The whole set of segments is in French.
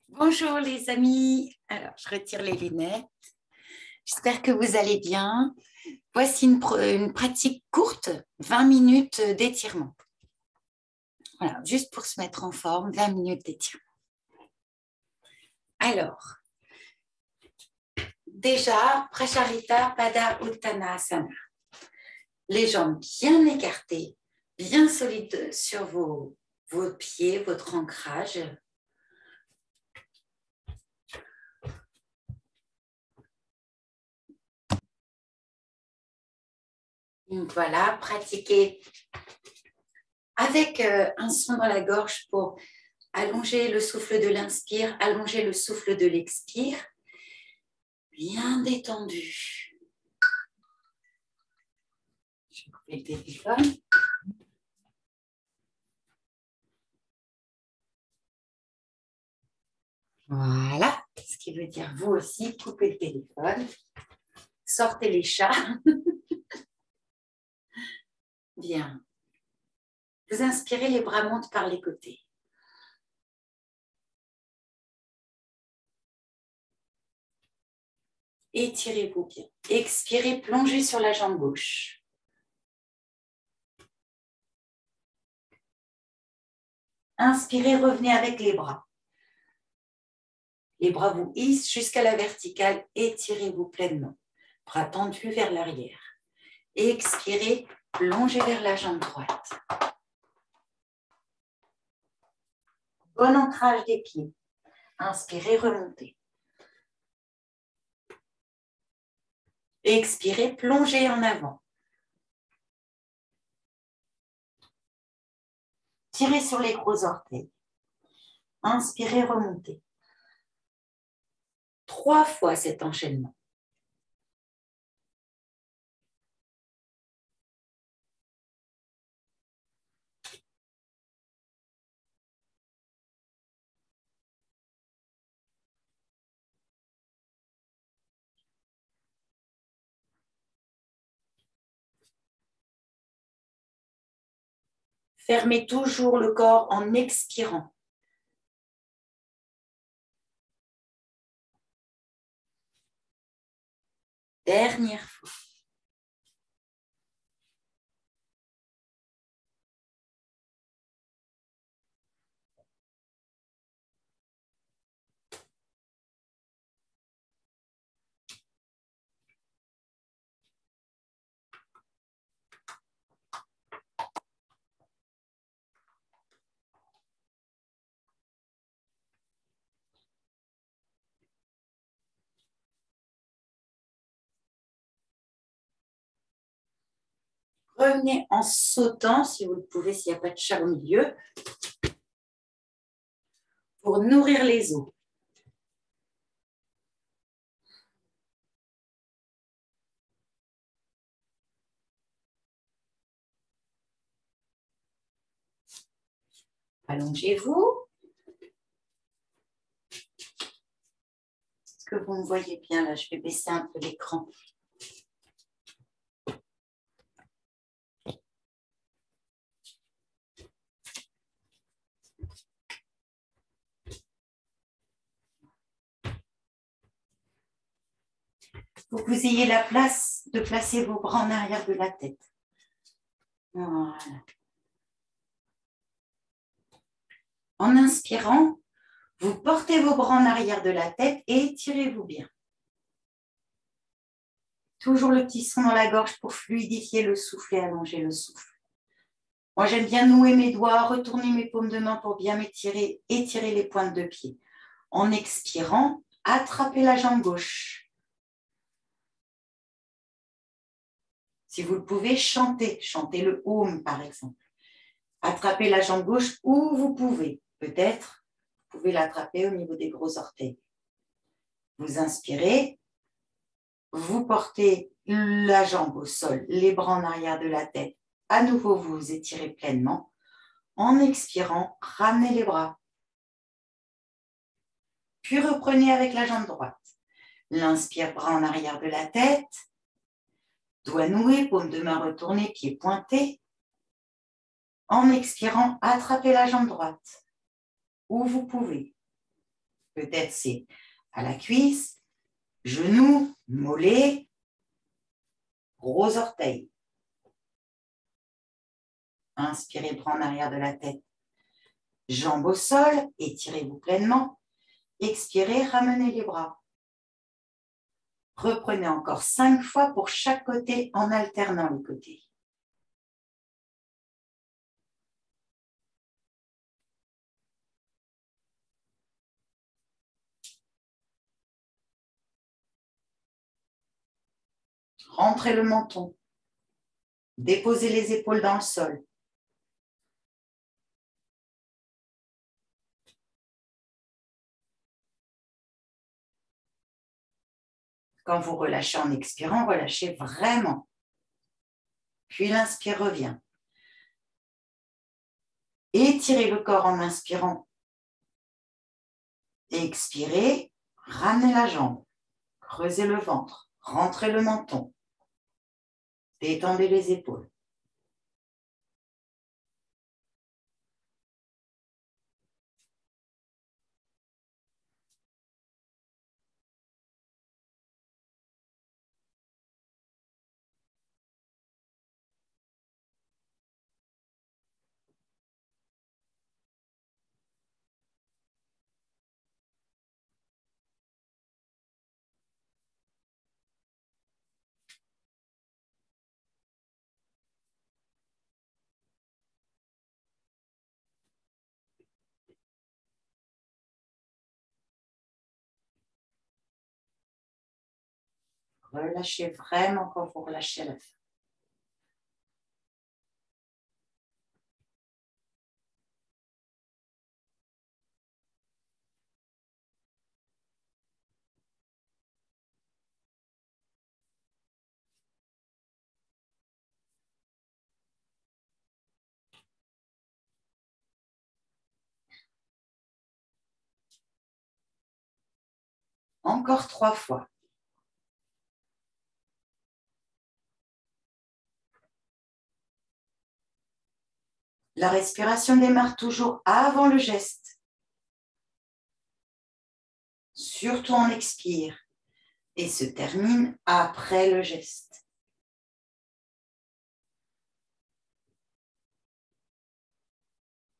Bonjour les amis, alors je retire les lunettes, j'espère que vous allez bien. Voici une pratique courte, 20 minutes d'étirement. Voilà, juste pour se mettre en forme, 20 minutes d'étirement. Alors, déjà, Pracharita Pada Uttanasana. Les jambes bien écartées, bien solides sur vos pieds, votre ancrage. Donc voilà, pratiquez avec un son dans la gorge pour allonger le souffle de l'inspire, allonger le souffle de l'expire. Bien détendu. Je vais couper le téléphone. Voilà, ce qui veut dire vous aussi, coupez le téléphone. Sortez les chats. Bien. Vous inspirez, les bras montent par les côtés. Étirez-vous bien. Expirez, plongez sur la jambe gauche. Inspirez, revenez avec les bras. Les bras vous hissent jusqu'à la verticale. Étirez-vous pleinement. Bras tendus vers l'arrière. Expirez, plongez vers la jambe droite. Bon ancrage des pieds. Inspirez, remontez. Expirez, plongez en avant. Tirez sur les gros orteils. Inspirez, remontez. 3 fois cet enchaînement. Fermez toujours le corps en expirant. Dernière fois. Revenez en sautant, si vous le pouvez, s'il n'y a pas de chat au milieu, pour nourrir les os. Allongez-vous. Est-ce que vous me voyez bien là? Je vais baisser un peu l'écran. Pour que vous ayez la place de placer vos bras en arrière de la tête. Voilà. En inspirant, vous portez vos bras en arrière de la tête et étirez-vous bien. Toujours le petit son dans la gorge pour fluidifier le souffle et allonger le souffle. Moi, j'aime bien nouer mes doigts, retourner mes paumes de main pour bien m'étirer, étirer les pointes de pied. En expirant, attrapez la jambe gauche. Si vous le pouvez, chantez le Om par exemple. Attrapez la jambe gauche où vous pouvez. Peut-être, vous pouvez l'attraper au niveau des gros orteils. Vous inspirez, vous portez la jambe au sol, les bras en arrière de la tête. À nouveau, vous vous étirez pleinement. En expirant, ramenez les bras. Puis reprenez avec la jambe droite. L'inspire, bras en arrière de la tête. Doigts noués, paume de main retournée, pieds pointés. En expirant, attrapez la jambe droite, où vous pouvez. Peut-être c'est à la cuisse, genou, mollet, gros orteil. Inspirez, bras en arrière de la tête. Jambes au sol, étirez-vous pleinement. Expirez, ramenez les bras. Reprenez encore 5 fois pour chaque côté en alternant les côtés. Rentrez le menton. Déposez les épaules dans le sol. Quand vous relâchez en expirant, relâchez vraiment. Puis l'inspire revient. Étirez le corps en inspirant. Expirez, ramenez la jambe. Creusez le ventre. Rentrez le menton. Détendez les épaules. Relâchez vraiment quand vous relâchez à la fin. Encore 3 fois. La respiration démarre toujours avant le geste. Surtout on expire et se termine après le geste.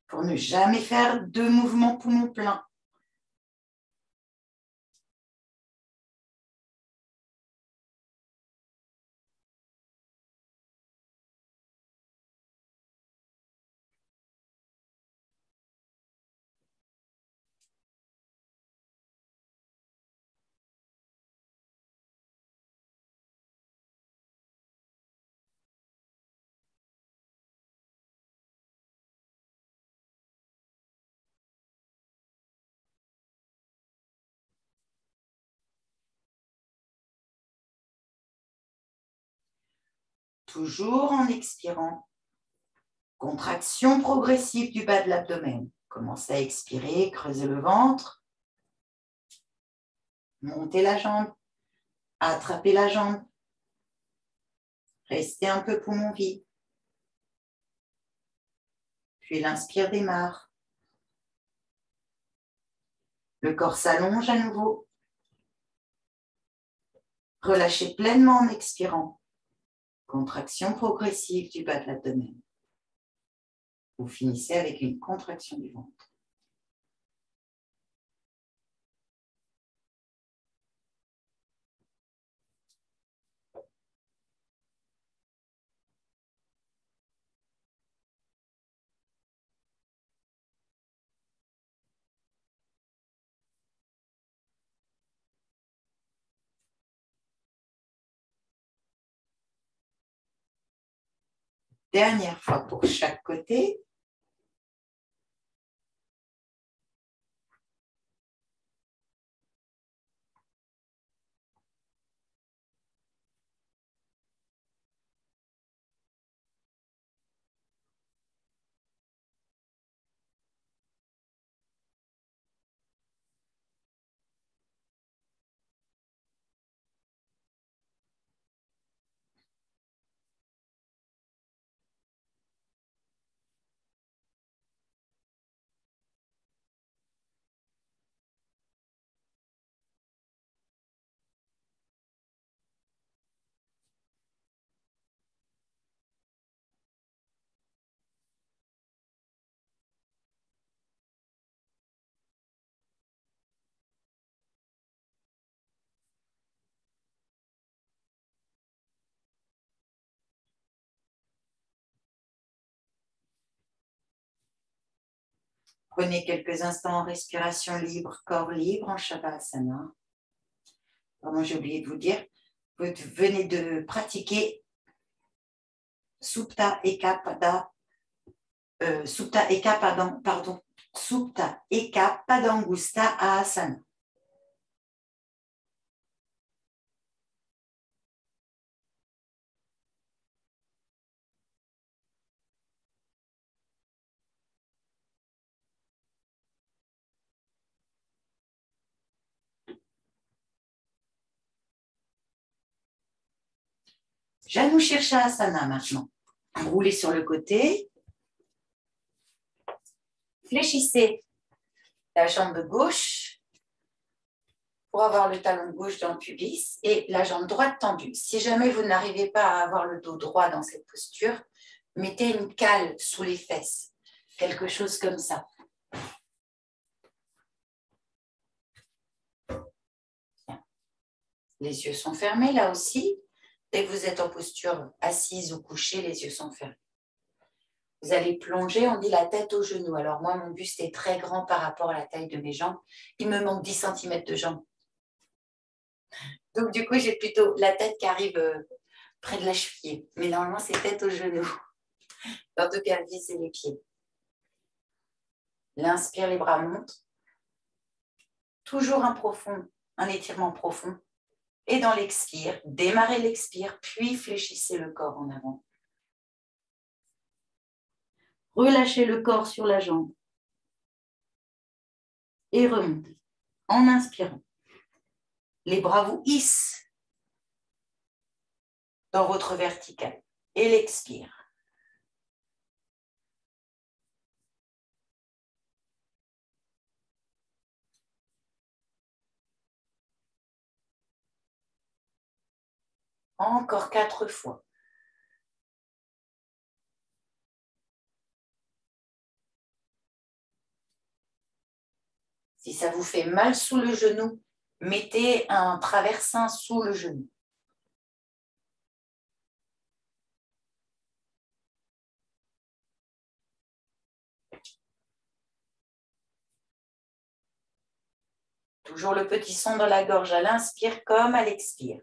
Pour ne jamais faire 2 mouvements poumons pleins. Toujours en expirant. Contraction progressive du bas de l'abdomen. Commencez à expirer, creusez le ventre. Montez la jambe. Attrapez la jambe. Restez un peu poumon vide. Puis l'inspire démarre. Le corps s'allonge à nouveau. Relâchez pleinement en expirant. Contraction progressive du bas de l'abdomen. Vous finissez avec une contraction du ventre. Dernière fois pour chaque côté. Prenez quelques instants en respiration libre, corps libre, en Shavasana. Pardon, j'ai oublié de vous dire, vous venez de pratiquer Supta Eka Padangusta Asana. Janu Shirshasana maintenant. Roulez sur le côté. Fléchissez la jambe gauche pour avoir le talon gauche dans le pubis et la jambe droite tendue. Si jamais vous n'arrivez pas à avoir le dos droit dans cette posture, mettez une cale sous les fesses, quelque chose comme ça. Les yeux sont fermés là aussi. Dès que vous êtes en posture assise ou couchée, les yeux sont fermés. Vous allez plonger, on dit la tête aux genoux. Alors moi, mon buste est très grand par rapport à la taille de mes jambes. Il me manque 10 cm de jambes. Donc du coup, j'ai plutôt la tête qui arrive près de la cheville. Mais normalement, c'est tête aux genoux. Dans tout cas, visez les pieds. L'inspire, les bras montent. Toujours un étirement profond. Et dans l'expire, démarrez l'expire, puis fléchissez le corps en avant. Relâchez le corps sur la jambe. Et remontez. En inspirant. Les bras vous hissent dans votre verticale. Et l'expire. Encore 4 fois. Si ça vous fait mal sous le genou, mettez un traversin sous le genou. Toujours le petit son dans la gorge à l'inspire comme à l'expire.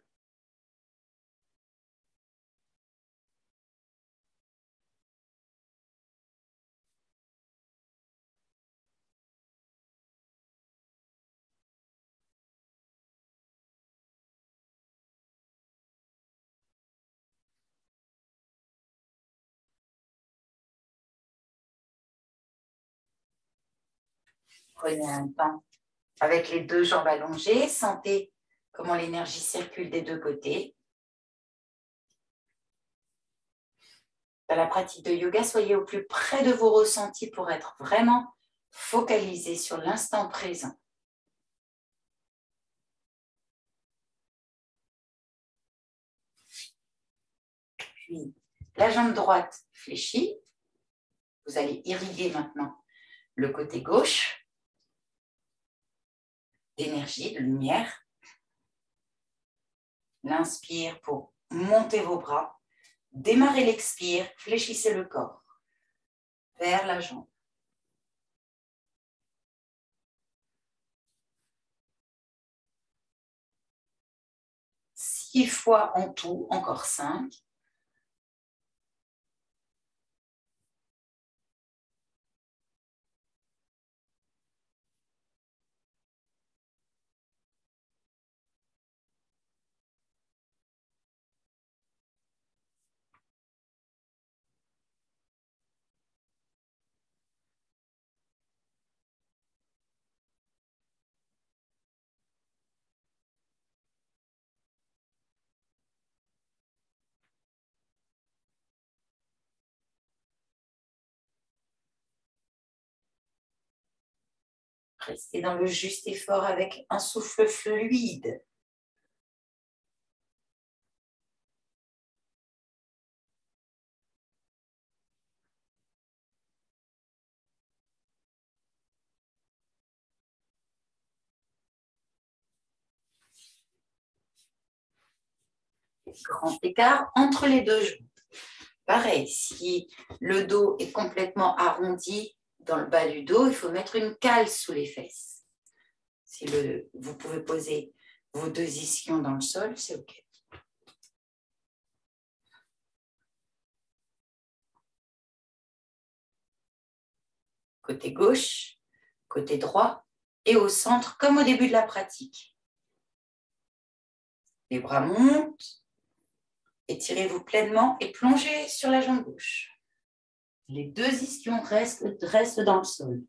Prenez un temps avec les 2 jambes allongées. Sentez comment l'énergie circule des 2 côtés. Dans la pratique de yoga, soyez au plus près de vos ressentis pour être vraiment focalisé sur l'instant présent. Puis, la jambe droite fléchie. Vous allez irriguer maintenant le côté gauche d'énergie, de lumière. L'inspire pour monter vos bras. Démarrez l'expire, fléchissez le corps vers la jambe. 6 fois en tout, encore 5. Restez dans le juste effort avec un souffle fluide. Grand écart entre les 2 genoux. Pareil, si le dos est complètement arrondi, dans le bas du dos, il faut mettre une cale sous les fesses. Si vous pouvez poser vos deux ischions dans le sol, c'est OK. Côté gauche, côté droit et au centre, comme au début de la pratique. Les bras montent, étirez-vous pleinement et plongez sur la jambe gauche. Les deux ischions restent dans le sol.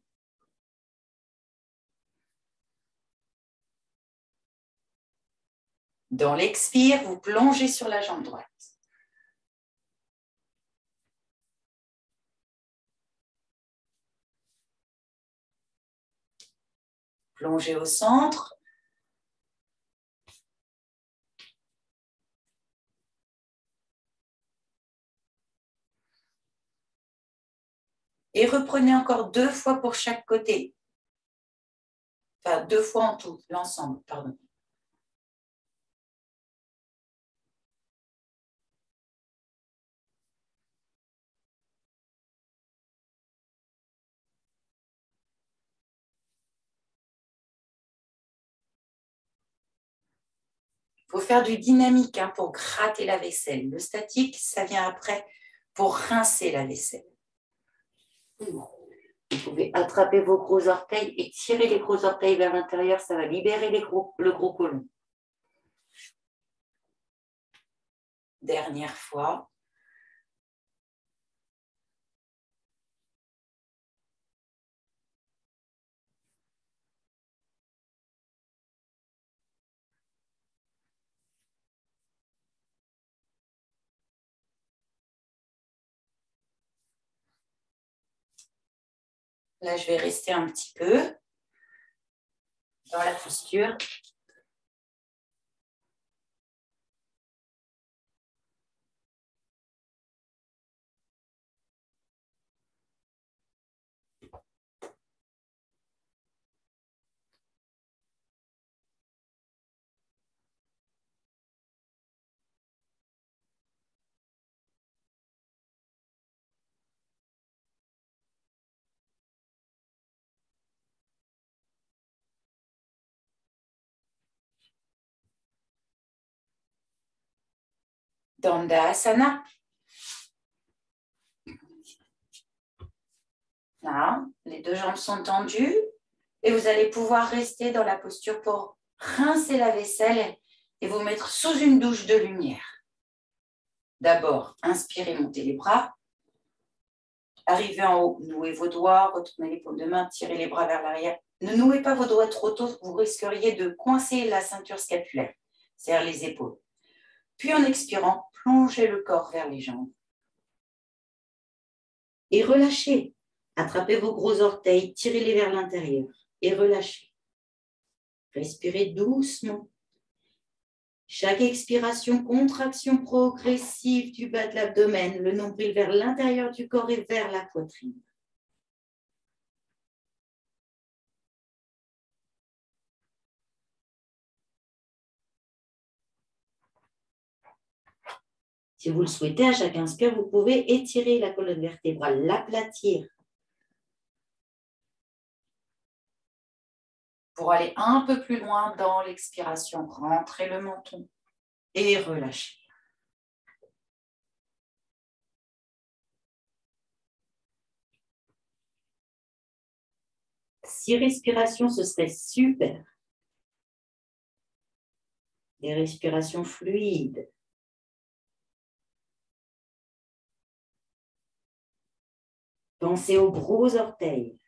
Dans l'expire, vous plongez sur la jambe droite. Plongez au centre. Et reprenez encore 2 fois pour chaque côté. Enfin, 2 fois en tout, l'ensemble, pardon. Il faut faire du dynamique pour gratter la vaisselle. Le statique, ça vient après pour rincer la vaisselle. Vous pouvez attraper vos gros orteils et tirer les gros orteils vers l'intérieur. Ça va libérer le gros côlon. Dernière fois. Là, je vais rester un petit peu dans la posture. Dandasana. Là, les deux jambes sont tendues et vous allez pouvoir rester dans la posture pour rincer la vaisselle et vous mettre sous une douche de lumière. D'abord, inspirez, montez les bras. Arrivez en haut, nouez vos doigts, retournez les paumes de main, tirez les bras vers l'arrière. Ne nouez pas vos doigts trop tôt, vous risqueriez de coincer la ceinture scapulaire, c'est-à-dire les épaules. Puis en expirant, plongez le corps vers les jambes. Et relâchez. Attrapez vos gros orteils, tirez-les vers l'intérieur et relâchez. Respirez doucement. Chaque expiration, contraction progressive du bas de l'abdomen, le nombril vers l'intérieur du corps et vers la poitrine. Si vous le souhaitez, à chaque inspire, vous pouvez étirer la colonne vertébrale, l'aplatir. Pour aller un peu plus loin dans l'expiration, rentrez le menton et relâchez. Six respirations, ce serait super. Des respirations fluides. Pensez aux gros orteils.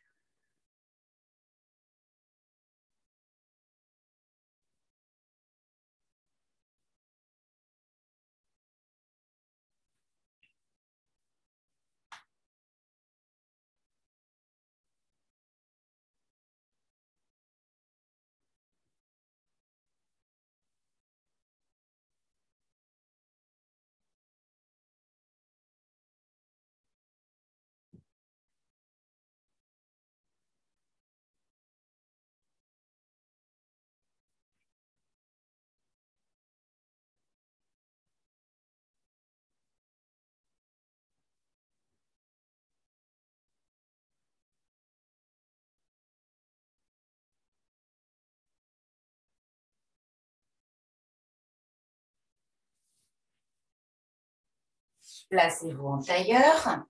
Placez-vous en tailleur.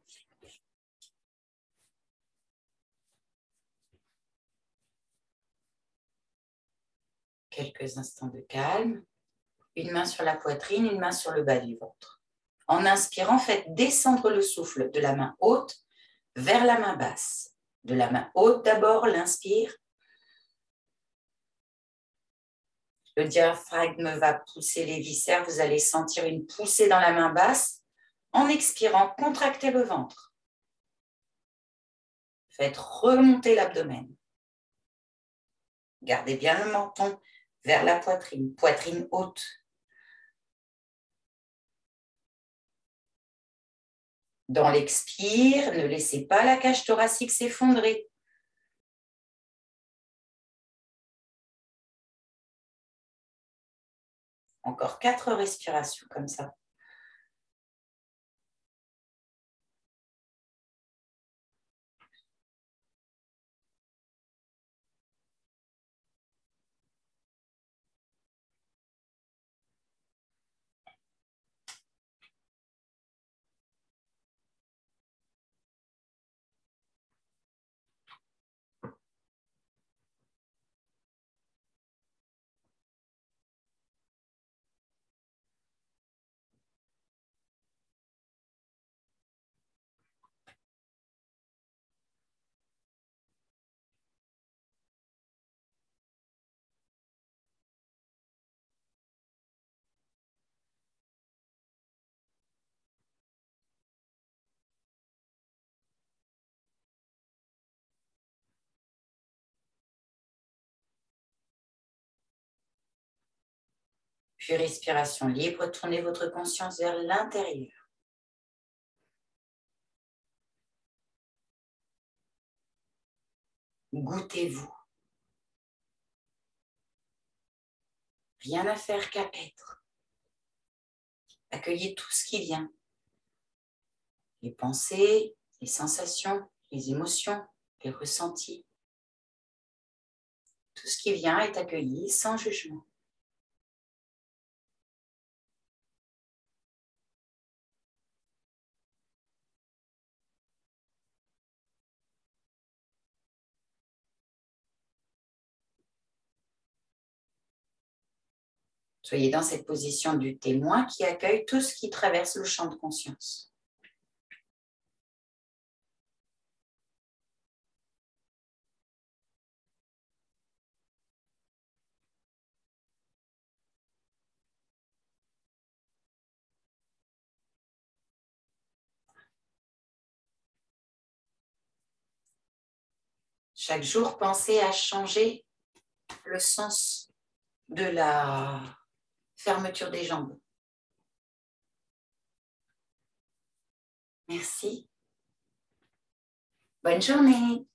Quelques instants de calme. Une main sur la poitrine, une main sur le bas du ventre. En inspirant, faites descendre le souffle de la main haute vers la main basse. De la main haute d'abord, l'inspire. Le diaphragme va pousser les viscères. Vous allez sentir une poussée dans la main basse. En expirant, contractez le ventre. Faites remonter l'abdomen. Gardez bien le menton vers la poitrine, poitrine haute. Dans l'expire, ne laissez pas la cage thoracique s'effondrer. Encore 4 respirations comme ça. Puis respiration libre, tournez votre conscience vers l'intérieur. Goûtez-vous. Rien à faire qu'à être. Accueillez tout ce qui vient. Les pensées, les sensations, les émotions, les ressentis. Tout ce qui vient est accueilli sans jugement. Soyez dans cette position du témoin qui accueille tout ce qui traverse le champ de conscience. Chaque jour, pensez à changer le sens de la fermeture des jambes. Merci. Bonne journée.